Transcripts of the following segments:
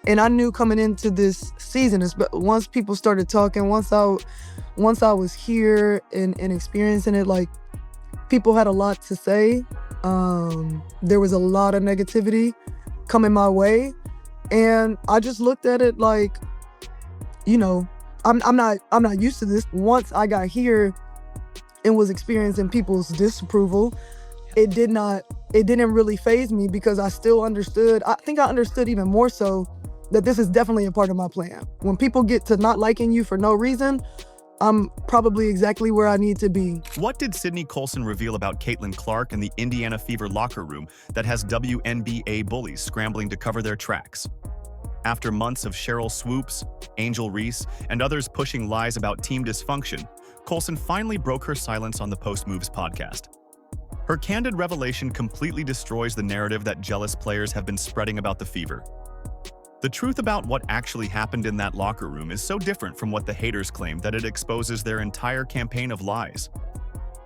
And I knew coming into this season, once people started talking, once I was here and experiencing it, like, people had a lot to say. There was a lot of negativity coming my way. And I just looked at it like, you know, I'm not used to this. Once I got here and was experiencing people's disapproval, it didn't really faze me because I still understood. I think I understood even more so that this is definitely a part of my plan. When people get to not liking you for no reason, I'm probably exactly where I need to be. What did Sydney Colson reveal about Caitlin Clark and the Indiana Fever locker room that has WNBA Bullies scrambling to cover their tracks? After months of Sheryl Swoopes, Angel Reese, and others pushing lies about team dysfunction, Colson finally broke her silence on the Post Moves podcast. Her candid revelation completely destroys the narrative that jealous players have been spreading about the Fever. The truth about what actually happened in that locker room is so different from what the haters claim that it exposes their entire campaign of lies.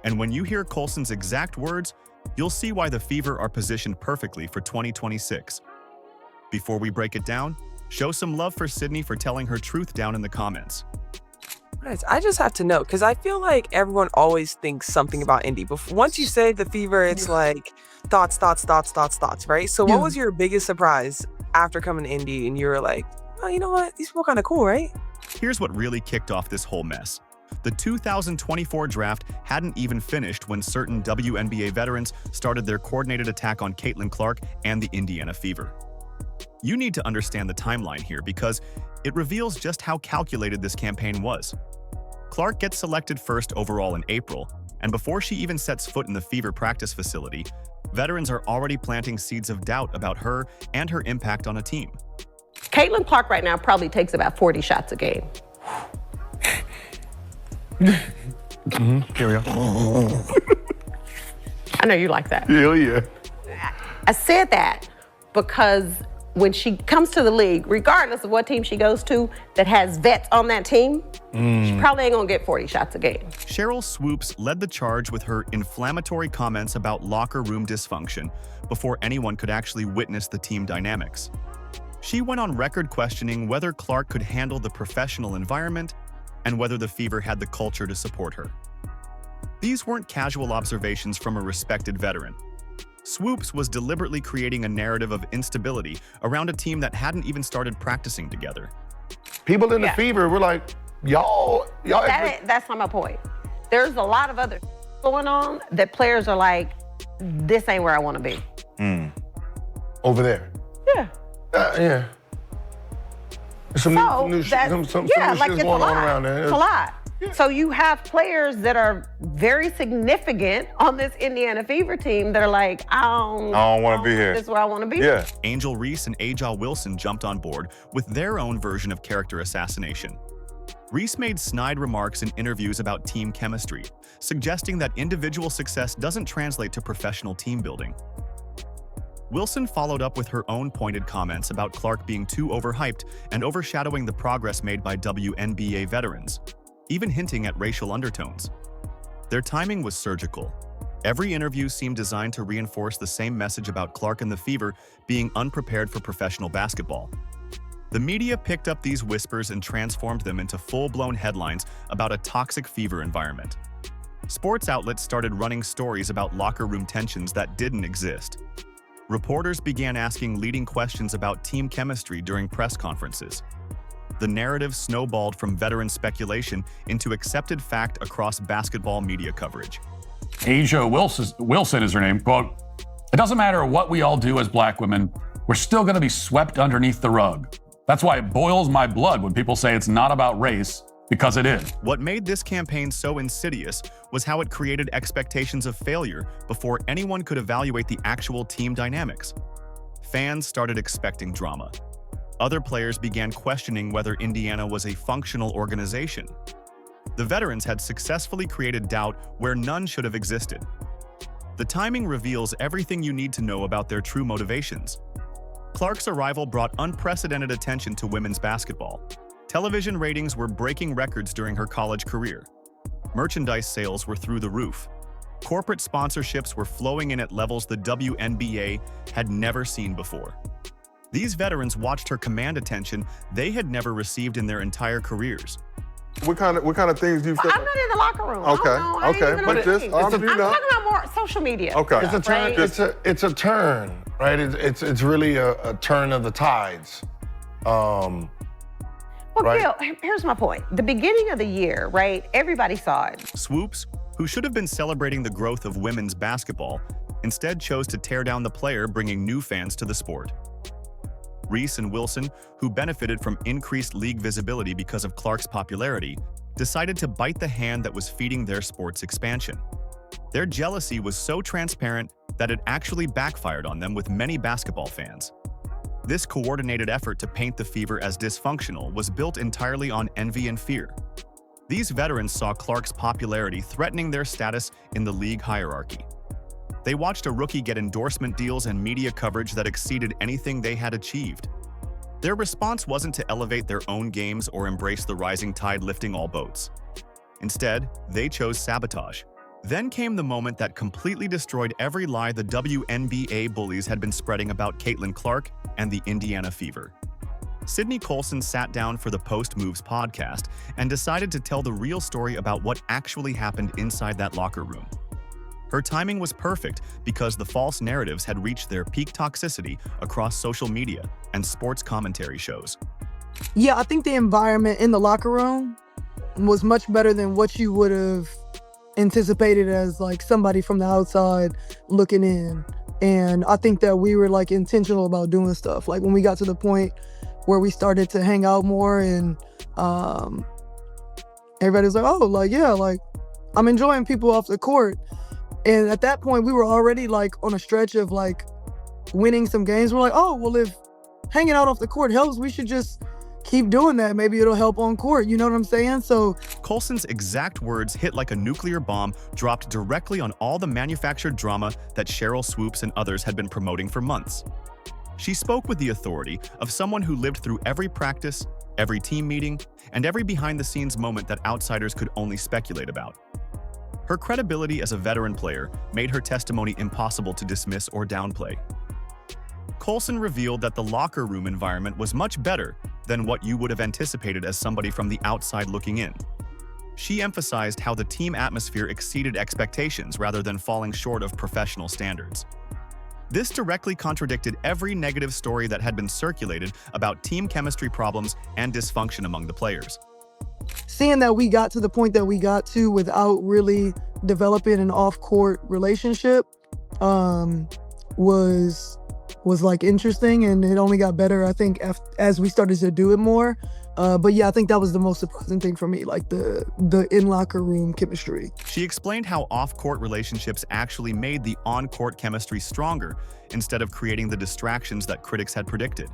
And when you hear Colson's exact words, you'll see why the Fever are positioned perfectly for 2026. Before we break it down, show some love for Sydney for telling her truth down in the comments. Guys, I just have to know, because I feel like everyone always thinks something about Indy. But once you say the Fever, it's like thoughts, right? So what was your biggest surprise after coming to Indy and you were like, oh, you know what? These people kind of cool, right? Here's what really kicked off this whole mess. The 2024 draft hadn't even finished when certain WNBA veterans started their coordinated attack on Caitlin Clark and the Indiana Fever. You need to understand the timeline here because it reveals just how calculated this campaign was. Clark gets selected first overall in April, and before she even sets foot in the Fever practice facility, veterans are already planting seeds of doubt about her and her impact on a team. Caitlin Clark right now probably takes about 40 shots a game. Here we go. I know you like that. Hell yeah. I said that because when she comes to the league, regardless of what team she goes to that has vets on that team, she probably ain't gonna get 40 shots a game. Sheryl Swoopes led the charge with her inflammatory comments about locker room dysfunction before anyone could actually witness the team dynamics. She went on record questioning whether Clark could handle the professional environment and whether the Fever had the culture to support her. These weren't casual observations from a respected veteran. Swoopes was deliberately creating a narrative of instability around a team that hadn't even started practicing together. People in the Fever were like, y'all. That's not my point. There's a lot of other going on that players are like, this ain't where I want to be. Over there. Yeah. Yeah. Some new shit going on around there. It's a lot. Yeah. So you have players that are very significant on this Indiana Fever team that are like, I don't want to be here. This is where I want to be. Yeah. Angel Reese and Aja Wilson jumped on board with their own version of character assassination. Reese made snide remarks in interviews about team chemistry, suggesting that individual success doesn't translate to professional team building. Wilson followed up with her own pointed comments about Clark being too overhyped and overshadowing the progress made by WNBA veterans, even hinting at racial undertones. Their timing was surgical. Every interview seemed designed to reinforce the same message about Clark and the Fever being unprepared for professional basketball. The media picked up these whispers and transformed them into full-blown headlines about a toxic Fever environment. Sports outlets started running stories about locker room tensions that didn't exist. Reporters began asking leading questions about team chemistry during press conferences. The narrative snowballed from veteran speculation into accepted fact across basketball media coverage. Aja Wilson is her name. Quote, "It doesn't matter what we all do as black women, we're still going to be swept underneath the rug. That's why it boils my blood when people say it's not about race, because it is." What made this campaign so insidious was how it created expectations of failure before anyone could evaluate the actual team dynamics. Fans started expecting drama. Other players began questioning whether Indiana was a functional organization. The veterans had successfully created doubt where none should have existed. The timing reveals everything you need to know about their true motivations. Clark's arrival brought unprecedented attention to women's basketball. Television ratings were breaking records during her college career. Merchandise sales were through the roof. Corporate sponsorships were flowing in at levels the WNBA had never seen before. These veterans watched her command attention they had never received in their entire careers. What kind of things do you I'm not in the locker room. Okay, I ain't okay, even but on the just team. I'm I'm talking about more social media. Okay. It's a turn. Right. It's a turn, right? It's really a turn of the tides. Well, Right. Bill, here's my point. The beginning of the year, right? Everybody saw it. Swoopes, who should have been celebrating the growth of women's basketball, instead chose to tear down the player, bringing new fans to the sport. Reese and Wilson, who benefited from increased league visibility because of Clark's popularity, decided to bite the hand that was feeding their sport's expansion. Their jealousy was so transparent that it actually backfired on them with many basketball fans. This coordinated effort to paint the Fever as dysfunctional was built entirely on envy and fear. These veterans saw Clark's popularity threatening their status in the league hierarchy. They watched a rookie get endorsement deals and media coverage that exceeded anything they had achieved. Their response wasn't to elevate their own games or embrace the rising tide lifting all boats. Instead, they chose sabotage. Then came the moment that completely destroyed every lie the WNBA Bullies had been spreading about Caitlin Clark and the Indiana Fever. Sydney Colson sat down for the Post Moves podcast and decided to tell the real story about what actually happened inside that locker room. Her timing was perfect because the false narratives had reached their peak toxicity across social media and sports commentary shows. Yeah, I think the environment in the locker room was much better than what you would have anticipated as like somebody from the outside looking in. And I think that we were like intentional about doing stuff. Like when we got to the point where we started to hang out more and everybody was like, oh, like, yeah, like I'm enjoying people off the court. And at that point we were already like on a stretch of like winning some games. We're like, oh, well, if hanging out off the court helps, we should just keep doing that. Maybe it'll help on court. You know what I'm saying? So Colson's exact words hit like a nuclear bomb dropped directly on all the manufactured drama that Sheryl Swoopes and others had been promoting for months. She spoke with the authority of someone who lived through every practice, every team meeting, and every behind-the-scenes moment that outsiders could only speculate about. Her credibility as a veteran player made her testimony impossible to dismiss or downplay. Colson revealed that the locker room environment was much better than what you would have anticipated as somebody from the outside looking in. She emphasized how the team atmosphere exceeded expectations rather than falling short of professional standards. This directly contradicted every negative story that had been circulated about team chemistry problems and dysfunction among the players. seeing that we got to the point that we got to without really developing an off-court relationship was like interesting, and it only got better, I think, as we started to do it more. But yeah, I think that was the most surprising thing for me, like the in-locker room chemistry. She explained how off-court relationships actually made the on-court chemistry stronger instead of creating the distractions that critics had predicted.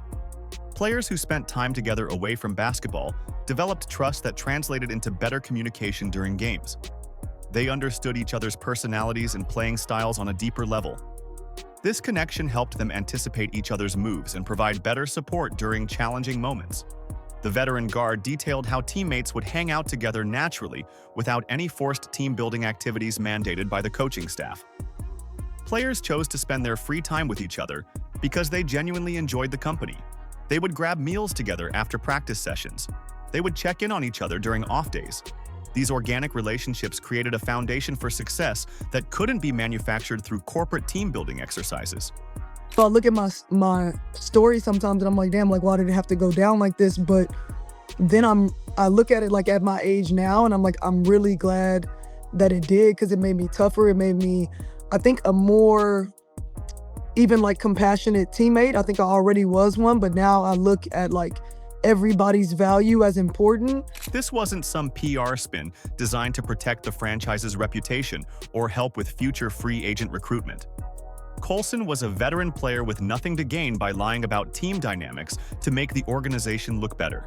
Players who spent time together away from basketball developed trust that translated into better communication during games. They understood each other's personalities and playing styles on a deeper level. This connection helped them anticipate each other's moves and provide better support during challenging moments. The veteran guard detailed how teammates would hang out together naturally without any forced team-building activities mandated by the coaching staff. Players chose to spend their free time with each other because they genuinely enjoyed the company. They would grab meals together after practice sessions. They would check in on each other during off days. These organic relationships created a foundation for success that couldn't be manufactured through corporate team-building exercises. So I look at my story sometimes and I'm like, damn, like, why did it have to go down like this? But then I look at it like at my age now, and I'm like, I'm really glad that it did, because it made me tougher. It made me, I think, a more even like compassionate teammate. I think I already was one, but now I look at like everybody's value as important. This wasn't some PR spin designed to protect the franchise's reputation or help with future free agent recruitment. Colson was a veteran player with nothing to gain by lying about team dynamics to make the organization look better.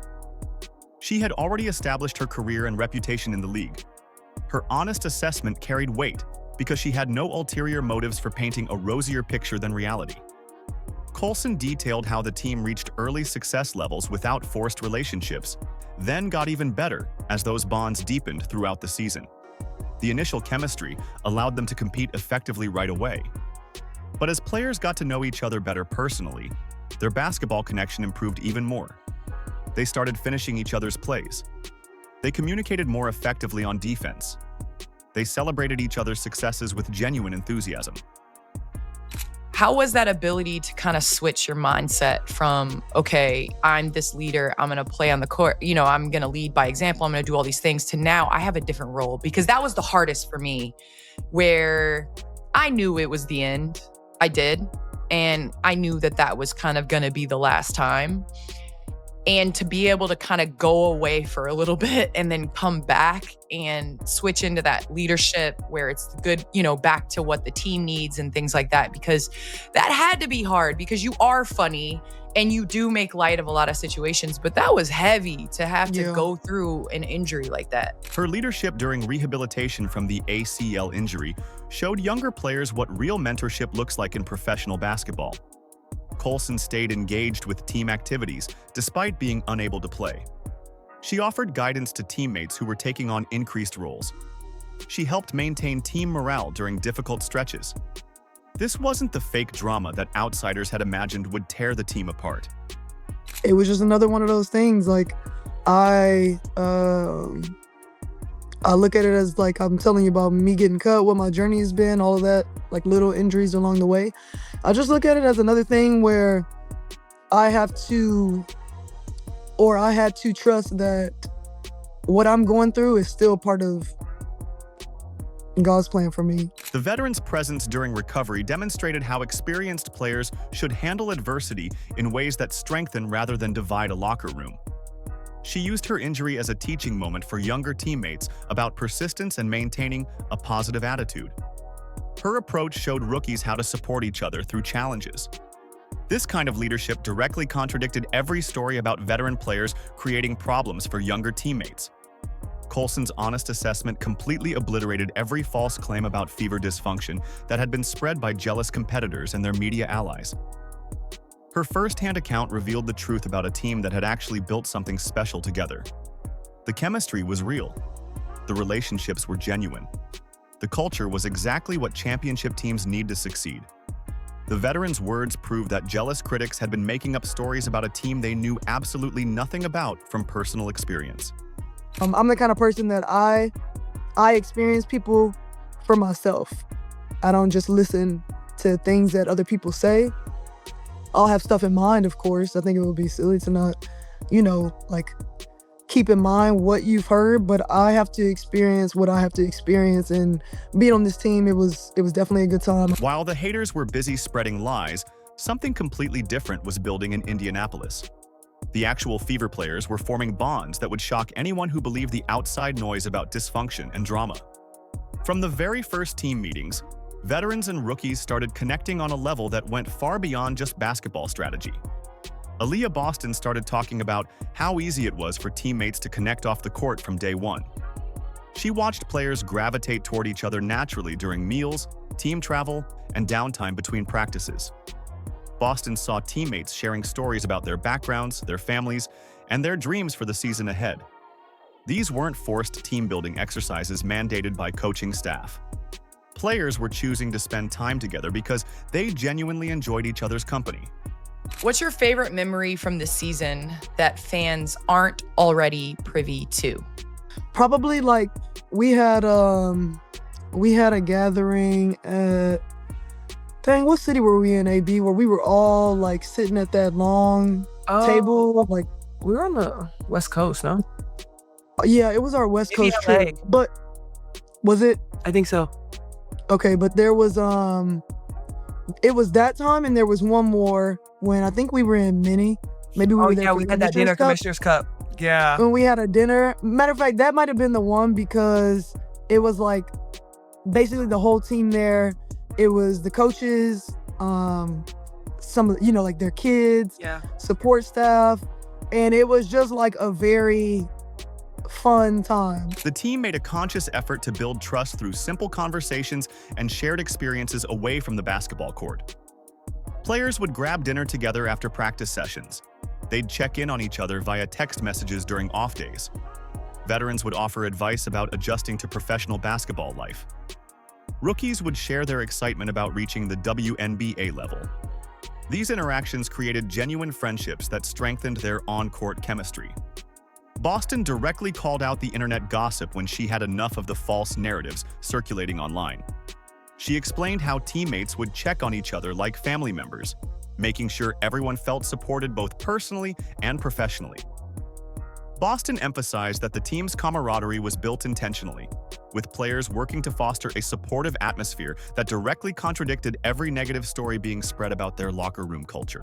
She had already established her career and reputation in the league. Her honest assessment carried weight because she had no ulterior motives for painting a rosier picture than reality. Colson detailed how the team reached early success levels without forced relationships, then got even better as those bonds deepened throughout the season. The initial chemistry allowed them to compete effectively right away. But as players got to know each other better personally, Their basketball connection improved even more. They started finishing each other's plays. They communicated more effectively on defense. They celebrated each other's successes with genuine enthusiasm. How was that ability to kind of switch your mindset from, okay, I'm this leader, I'm going to play on the court, I'm going to lead by example, I'm going to do all these things, to now I have a different role? Because that was the hardest for me, where I knew it was the end. I did. And I knew that that was kind of going to be the last time. And to be able to kind of go away for a little bit and then come back and switch into that leadership where it's good, back to what the team needs and things like that, because that had to be hard, because you are funny and you do make light of a lot of situations, but that was heavy to have to go through an injury like that. Her leadership during rehabilitation from the ACL injury showed younger players what real mentorship looks like in professional basketball. Colson stayed engaged with team activities despite being unable to play. She offered guidance to teammates who were taking on increased roles. She helped maintain team morale during difficult stretches. This wasn't the fake drama that outsiders had imagined would tear the team apart. It was just another one of those things. Like, I look at it as, like, I'm telling you about me getting cut, what my journey has been, all of that, like little injuries along the way. I just look at it as another thing where I had to trust that what I'm going through is still part of God's plan for me. The veteran's presence during recovery demonstrated how experienced players should handle adversity in ways that strengthen rather than divide a locker room. She used her injury as a teaching moment for younger teammates about persistence and maintaining a positive attitude. Her approach showed rookies how to support each other through challenges. This kind of leadership directly contradicted every story about veteran players creating problems for younger teammates. Colson's honest assessment completely obliterated every false claim about Fever dysfunction that had been spread by jealous competitors and their media allies. Her first-hand account revealed the truth about a team that had actually built something special together. The chemistry was real. The relationships were genuine. The culture was exactly what championship teams need to succeed. The veterans' words proved that jealous critics had been making up stories about a team they knew absolutely nothing about from personal experience. I'm the kind of person that I experience people for myself. I don't just listen to things that other people say. I'll have stuff in mind, of course. I think it would be silly to not, keep in mind what you've heard, but I have to experience what I have to experience, and being on this team, it was definitely a good time. While the haters were busy spreading lies, something completely different was building in Indianapolis. The actual Fever players were forming bonds that would shock anyone who believed the outside noise about dysfunction and drama. From the very first team meetings, veterans and rookies started connecting on a level that went far beyond just basketball strategy. Aaliyah Boston started talking about how easy it was for teammates to connect off the court from day one. She watched players gravitate toward each other naturally during meals, team travel, and downtime between practices. Boston saw teammates sharing stories about their backgrounds, their families, and their dreams for the season ahead. These weren't forced team-building exercises mandated by coaching staff. Players were choosing to spend time together because they genuinely enjoyed each other's company. What's your favorite memory from this season that fans aren't already privy to? Probably we had a gathering at, what city were we in, AB, where we were all sitting at that long table. We were on the West Coast, no? Yeah, it was our West Maybe Coast LA. trip. But was it? I think so. Okay, but there was it was that time, and there was one more when I think we were in Minnie. Maybe we were there. Yeah, for we the had that dinner, Commissioner's Cup. Commissioner's Cup. Yeah. When we had a dinner. Matter of fact, that might have been the one, because it was basically the whole team there. It was the coaches, some of their kids, support staff, and it was just a very fun time. The team made a conscious effort to build trust through simple conversations and shared experiences away from the basketball court. Players would grab dinner together after practice sessions. They'd check in on each other via text messages during off days. Veterans would offer advice about adjusting to professional basketball life. Rookies would share their excitement about reaching the WNBA level. These interactions created genuine friendships that strengthened their on-court chemistry. Boston directly called out the internet gossip when she had enough of the false narratives circulating online. She explained how teammates would check on each other like family members, making sure everyone felt supported both personally and professionally. Boston emphasized that the team's camaraderie was built intentionally, with players working to foster a supportive atmosphere that directly contradicted every negative story being spread about their locker room culture.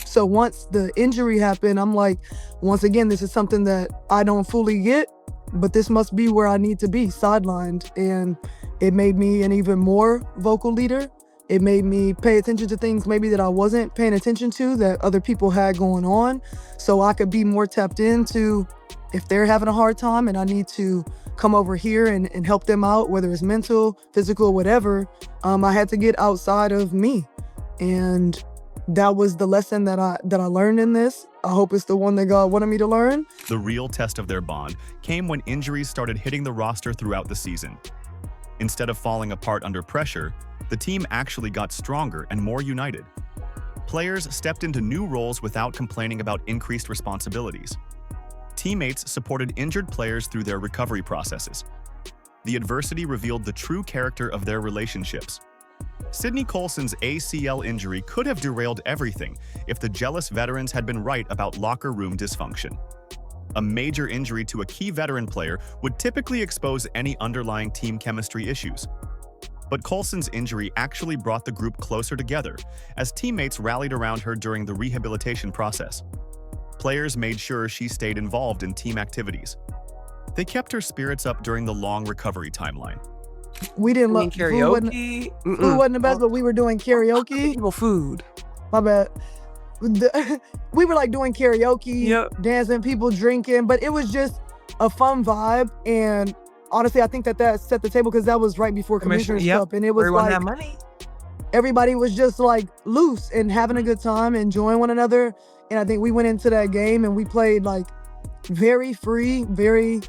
So once the injury happened, I'm like, once again, this is something that I don't fully get, but this must be where I need to be, sidelined. And it made me an even more vocal leader. It made me pay attention to things maybe that I wasn't paying attention to that other people had going on, so I could be more tapped into if they're having a hard time and I need to come over here and help them out, whether it's mental, physical, whatever. I had to get outside of me. And that was the lesson that I learned in this. I hope it's the one that God wanted me to learn. The real test of their bond came when injuries started hitting the roster throughout the season. Instead of falling apart under pressure, the team actually got stronger and more united. Players stepped into new roles without complaining about increased responsibilities. Teammates supported injured players through their recovery processes. The adversity revealed the true character of their relationships. Sydney Colson's ACL injury could have derailed everything if the jealous veterans had been right about locker room dysfunction. A major injury to a key veteran player would typically expose any underlying team chemistry issues. But Colson's injury actually brought the group closer together as teammates rallied around her during the rehabilitation process. Players made sure she stayed involved in team activities. They kept her spirits up during the long recovery timeline. We didn't love karaoke. Food wasn't the best, but we were doing karaoke. People food. My bad. We were like doing karaoke, dancing, people drinking, but it was just a fun vibe. And honestly, I think that set the table because that was right before Commissioner's Cup. And it was like, that money. Everybody was just like loose and having a good time, enjoying one another. And I think we went into that game and we played like very free, very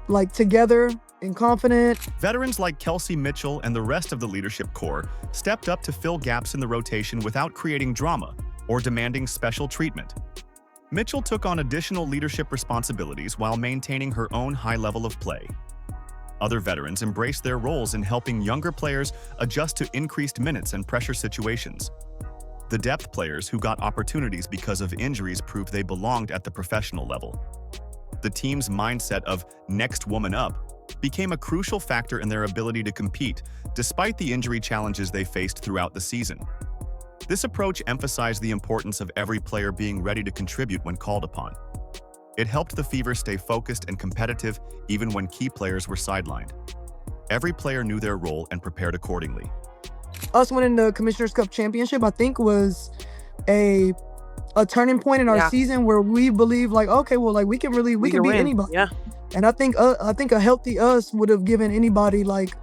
like together and confident. Veterans like Kelsey Mitchell and the rest of the leadership core stepped up to fill gaps in the rotation without creating drama or demanding special treatment. Mitchell took on additional leadership responsibilities while maintaining her own high level of play. Other veterans embraced their roles in helping younger players adjust to increased minutes and pressure situations. The depth players who got opportunities because of injuries proved they belonged at the professional level. The team's mindset of "next woman up" became a crucial factor in their ability to compete, despite the injury challenges they faced throughout the season. This approach emphasized the importance of every player being ready to contribute when called upon. It helped the Fever stay focused and competitive even when key players were sidelined. Every player knew their role and prepared accordingly. Us winning the Commissioner's Cup championship, I think, was a turning point in our season where we believe like, okay, well, like we can beat anybody. Yeah. And I think a healthy us would have given anybody like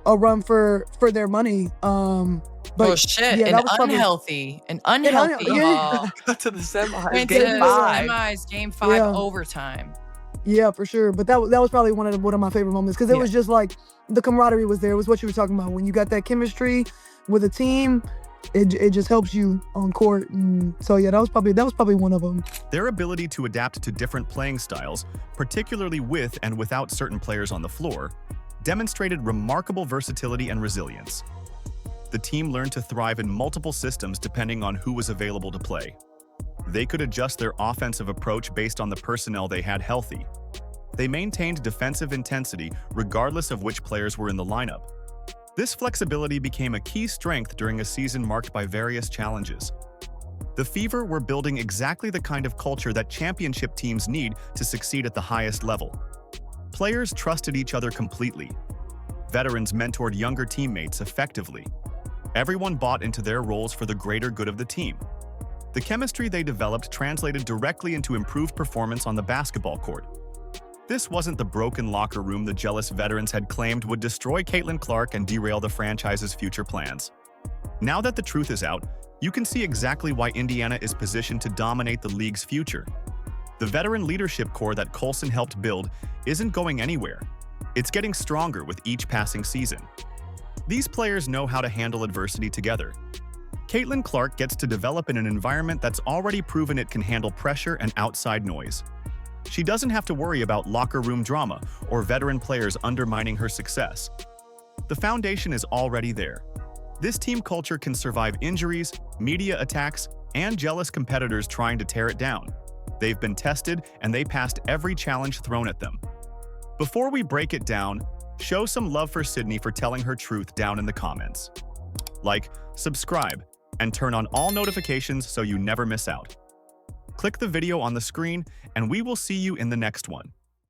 a run for their money. But oh shit! Yeah, an unhealthy yeah. Got to the semis. Went to Game 5. semis, game 5, overtime. Yeah, for sure. But that was probably one of my favorite moments because it was just like the camaraderie was there. It was what you were talking about. When you got that chemistry with a team, it just helps you on court. And so yeah, that was probably one of them. Their ability to adapt to different playing styles, particularly with and without certain players on the floor, demonstrated remarkable versatility and resilience. The team learned to thrive in multiple systems depending on who was available to play. They could adjust their offensive approach based on the personnel they had healthy. They maintained defensive intensity regardless of which players were in the lineup. This flexibility became a key strength during a season marked by various challenges. The Fever were building exactly the kind of culture that championship teams need to succeed at the highest level. Players trusted each other completely. Veterans mentored younger teammates effectively. Everyone bought into their roles for the greater good of the team. The chemistry they developed translated directly into improved performance on the basketball court. This wasn't the broken locker room the jealous veterans had claimed would destroy Caitlin Clark and derail the franchise's future plans. Now that the truth is out, you can see exactly why Indiana is positioned to dominate the league's future. The veteran leadership core that Colson helped build isn't going anywhere. It's getting stronger with each passing season. These players know how to handle adversity together. Caitlin Clark gets to develop in an environment that's already proven it can handle pressure and outside noise. She doesn't have to worry about locker room drama or veteran players undermining her success. The foundation is already there. This team culture can survive injuries, media attacks, and jealous competitors trying to tear it down. They've been tested and they passed every challenge thrown at them. Before we break it down, show some love for Sydney for telling her truth down in the comments. Like, subscribe, and turn on all notifications so you never miss out. Click the video on the screen, and we will see you in the next one.